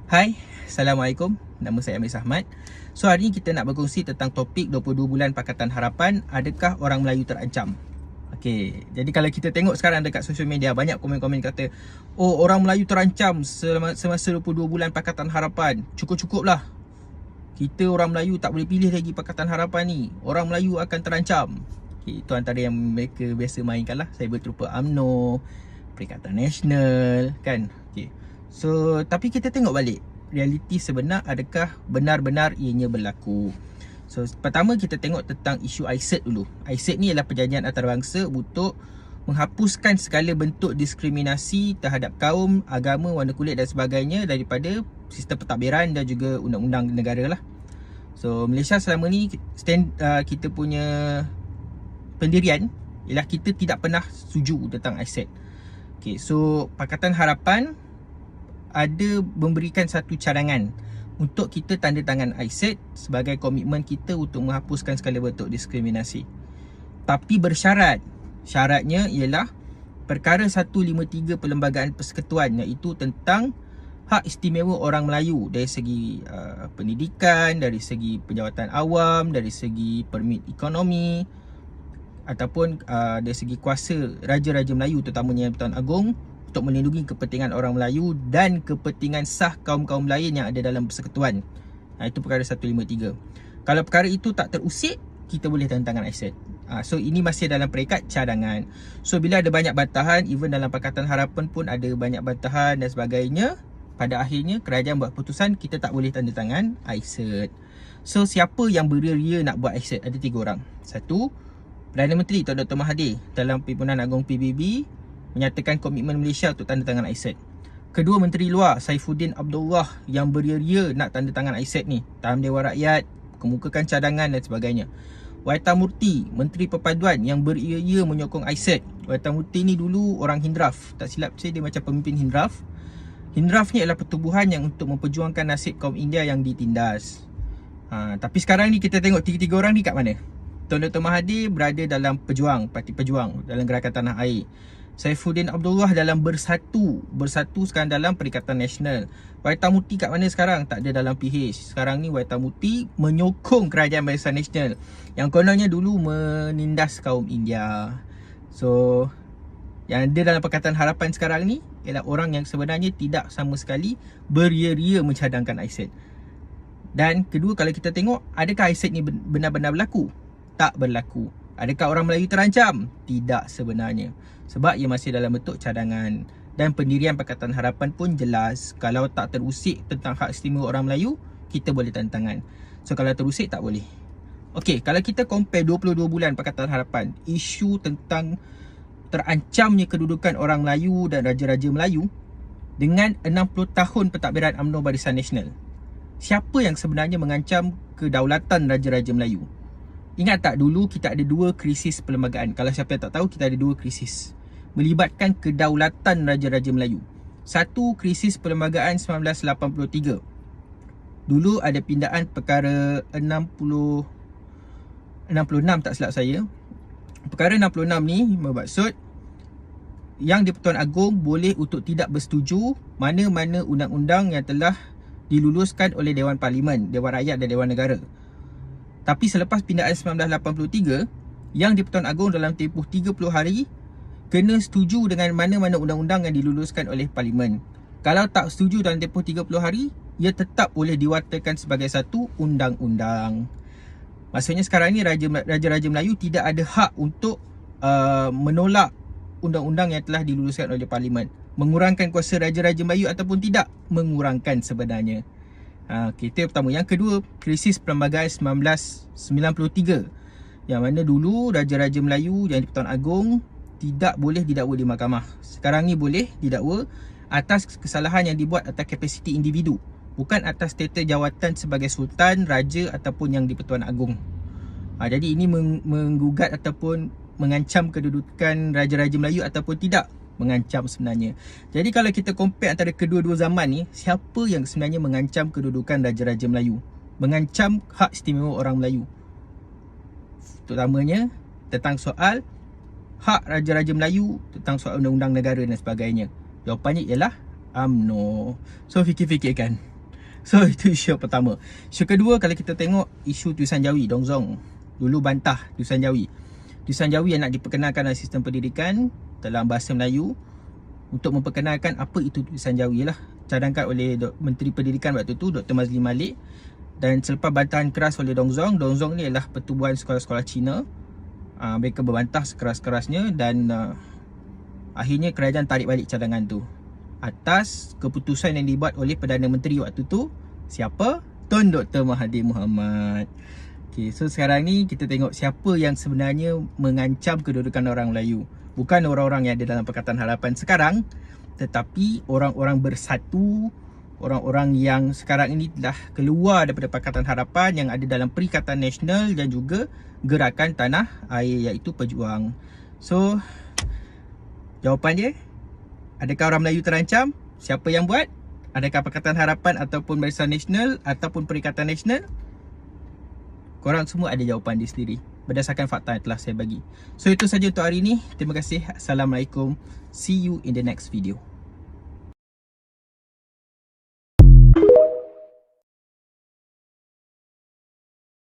Hai, Assalamualaikum. Nama saya Amir Ahmad. So hari ni kita nak berkongsi tentang topik 22 bulan Pakatan Harapan, adakah orang Melayu terancam? Okey, jadi kalau kita tengok sekarang dekat social media, banyak komen-komen kata, oh, orang Melayu terancam semasa 22 bulan Pakatan Harapan. Cukup-cukuplah. Kita orang Melayu tak boleh pilih lagi Pakatan Harapan ni. Orang Melayu akan terancam. Okay, itu antara yang mereka biasa mainkan lah. Cyber Trooper UMNO, Perikatan Nasional, kan? Okay. So, tapi kita tengok balik realiti sebenar, adakah benar-benar ianya berlaku. So, pertama kita tengok tentang isu ISET dulu. ISET ni adalah perjanjian antarabangsa untuk menghapuskan segala bentuk diskriminasi terhadap kaum, agama, warna kulit dan sebagainya daripada sistem pentadbiran dan juga undang-undang negara lah. So, Malaysia selama ni kita punya pendirian ialah kita tidak pernah setuju tentang ISET. Okay, so Pakatan Harapan ada memberikan satu cadangan untuk kita tanda tangan ISET sebagai komitmen kita untuk menghapuskan segala bentuk diskriminasi. Tapi bersyarat. Syaratnya ialah perkara 153 Perlembagaan Persekutuan, iaitu tentang hak istimewa orang Melayu dari segi pendidikan, dari segi penjawatan awam, dari segi permit ekonomi ataupun dari segi kuasa Raja-Raja Melayu, terutamanya Yang Bertuan Agong, untuk melindungi kepentingan orang Melayu dan kepentingan sah kaum-kaum lain yang ada dalam persekutuan. Itu perkara 153. Kalau perkara itu tak terusik, kita boleh tanda tangan ISET. So ini masih dalam peringkat cadangan. So bila ada banyak bantahan, even dalam Pakatan Harapan pun ada banyak bantahan dan sebagainya, pada akhirnya kerajaan buat putusan kita tak boleh tanda tangan ISET. So siapa yang beria-ria nak buat ISET? Ada 3 orang. Satu, Perdana Menteri Tuan Dr. Mahathir dalam Pimpinan Agong PBB menyatakan komitmen Malaysia untuk tanda tangan ISET. Kedua, Menteri Luar Saifuddin Abdullah yang beria-ria nak tanda tangan ISET ni dalam Dewan Rakyat, kemukakan cadangan dan sebagainya. Waitan Murty, Menteri Perpaduan yang beria-ria menyokong ISET. Waitan Murty ni dulu orang Hindraf. Tak silap saya, dia macam pemimpin Hindraf. Hindraf ni adalah pertubuhan yang untuk memperjuangkan nasib kaum India yang ditindas. Tapi sekarang ni kita tengok 3 orang ni kat mana? Tuan Dr. Mahathir berada dalam Parti Pejuang, dalam Gerakan Tanah Air. Saifuddin Abdullah dalam Bersatu sekarang dalam Perikatan Nasional. Waitan Murty kat mana sekarang? Tak ada dalam PH. Sekarang ni Waitan Murty menyokong Kerajaan Barisan Nasional yang kononnya dulu menindas kaum India. So, yang ada dalam Pakatan Harapan sekarang ni ialah orang yang sebenarnya tidak sama sekali beria-ria mencadangkan ISET. Dan kedua, kalau kita tengok, adakah ISET ni benar-benar berlaku? Tak berlaku. Adakah orang Melayu terancam? Tidak sebenarnya. Sebab ia masih dalam bentuk cadangan. Dan pendirian Pakatan Harapan pun jelas. Kalau tak terusik tentang hak istimewa orang Melayu, kita boleh tanda tangan. So kalau terusik, tak boleh. Okey, kalau kita compare 22 bulan Pakatan Harapan, isu tentang terancamnya kedudukan orang Melayu dan Raja-Raja Melayu dengan 60 tahun pentadbiran UMNO Barisan Nasional. Siapa yang sebenarnya mengancam kedaulatan Raja-Raja Melayu? Ingat tak dulu kita ada 2 krisis perlembagaan? Kalau siapa yang tak tahu, kita ada 2 krisis melibatkan kedaulatan Raja-Raja Melayu. Satu, krisis perlembagaan 1983. Dulu ada pindaan perkara 66 tak silap saya. Perkara 66 ni bermaksud Yang di-Pertuan Agong boleh untuk tidak bersetuju mana-mana undang-undang yang telah diluluskan oleh Dewan Parlimen, Dewan Rakyat dan Dewan Negara. Tapi selepas pindaan 1983, Yang di-Pertuan Agong dalam tempoh 30 hari kena setuju dengan mana-mana undang-undang yang diluluskan oleh Parlimen. Kalau tak setuju dalam tempoh 30 hari, ia tetap boleh diwatakan sebagai satu undang-undang. Maksudnya sekarang ni Raja-Raja Melayu tidak ada hak untuk menolak undang-undang yang telah diluluskan oleh Parlimen. Mengurangkan kuasa Raja-Raja Melayu ataupun tidak? Mengurangkan sebenarnya. Okay, itu yang pertama. Yang kedua, krisis perlembagaan 1993, yang mana dulu Raja-Raja Melayu yang di-Pertuan Agong tidak boleh didakwa di mahkamah. Sekarang ni boleh didakwa atas kesalahan yang dibuat atas kapasiti individu, bukan atas status jawatan sebagai Sultan, Raja ataupun yang di-Pertuan Agong. Jadi ini menggugat ataupun mengancam kedudukan Raja-Raja Melayu ataupun tidak? Mengancam sebenarnya. Jadi kalau kita compare antara kedua-dua zaman ni, siapa yang sebenarnya mengancam kedudukan Raja-Raja Melayu? Mengancam hak istimewa orang Melayu, terutamanya tentang soal hak Raja-Raja Melayu, tentang soal undang-undang negara dan sebagainya. Jawapannya ialah UMNO. So fikir-fikirkan. So itu isu pertama. Isu kedua, kalau kita tengok isu Tulisan Jawi, Dong Zong dulu bantah Tulisan Jawi. Tulisan Jawi yang nak diperkenalkan dalam sistem pendidikan dalam bahasa Melayu untuk memperkenalkan apa itu Tulisan Jawi lah, cadangkan oleh Menteri Pendidikan waktu tu, Dr. Mazli Malik. Dan selepas bantahan keras oleh Dong Zong ni adalah pertubuhan sekolah-sekolah Cina. Mereka berbantah sekeras-kerasnya dan akhirnya kerajaan tarik balik cadangan tu atas keputusan yang dibuat oleh Perdana Menteri waktu tu. Siapa? Tun Dr. Mahathir Mohamad. Okay, so sekarang ni kita tengok siapa yang sebenarnya mengancam kedudukan orang Melayu. Bukan orang-orang yang ada dalam Pakatan Harapan sekarang, tetapi orang-orang bersatu, orang-orang yang sekarang ini telah keluar daripada Pakatan Harapan, yang ada dalam Perikatan Nasional dan juga Gerakan Tanah Air, iaitu Pejuang. So jawapan dia, adakah orang Melayu terancam? Siapa yang buat? Adakah Pakatan Harapan ataupun Barisan Nasional ataupun Perikatan Nasional? Korang semua ada jawapan dia sendiri berdasarkan fakta yang telah saya bagi. So itu saja untuk hari ini. Terima kasih. Assalamualaikum. See you in the next video.